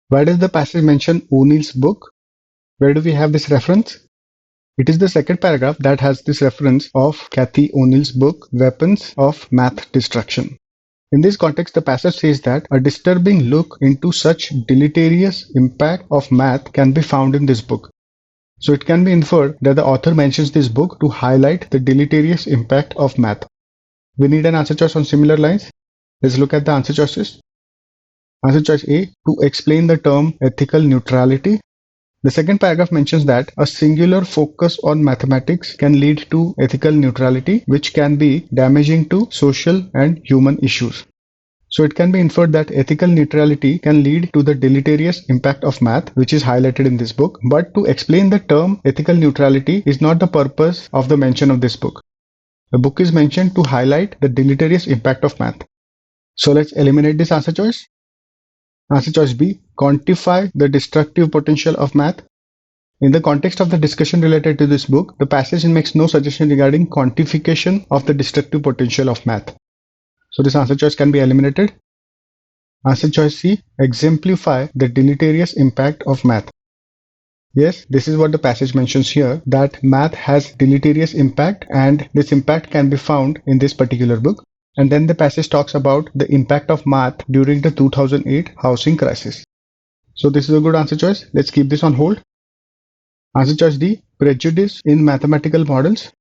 Why does the passage mention O'Neill's book? Where do we have this reference? It is the second paragraph that has this reference of Cathy O'Neill's book, Weapons of Math Destruction. In this context, the passage says that a disturbing look into such deleterious impact of math can be found in this book. So it can be inferred that the author mentions this book to highlight the deleterious impact of math. We need an answer choice on similar lines. Let's look at the answer choices. Answer choice A, to explain the term ethical neutrality. The second paragraph mentions that a singular focus on mathematics can lead to ethical neutrality, which can be damaging to social and human issues. So it can be inferred that ethical neutrality can lead to the deleterious impact of math, which is highlighted in this book. But to explain the term ethical neutrality is not the purpose of the mention of this book. The book is mentioned to highlight the deleterious impact of math. So let's eliminate this answer choice. Answer choice B, quantify the destructive potential of math. In the context of the discussion related to this book, the passage makes no suggestion regarding quantification of the destructive potential of math. So this answer choice can be eliminated. Answer choice C, exemplify the deleterious impact of math. Yes, this is what the passage mentions here, that math has deleterious impact and this impact can be found in this particular book. And then the passage talks about the impact of math during the 2008 housing crisis. So this is a good answer choice. Let's keep this on hold. Answer choice D, prejudice in mathematical models.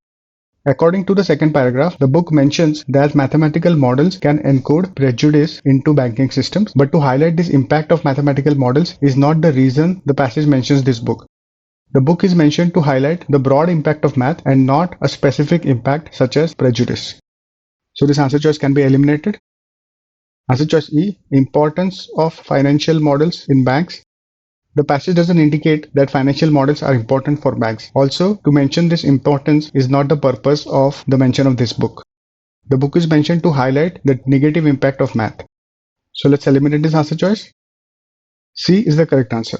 According to the second paragraph, the book mentions that mathematical models can encode prejudice into banking systems, but to highlight this impact of mathematical models is not the reason the passage mentions this book. The book is mentioned to highlight the broad impact of math and not a specific impact such as prejudice. So this answer choice can be eliminated. Answer choice E, importance of financial models in banks. The passage doesn't indicate that financial models are important for banks. Also, to mention this importance is not the purpose of the mention of this book. The book is mentioned to highlight the negative impact of math. So let's eliminate this answer choice. C is the correct answer.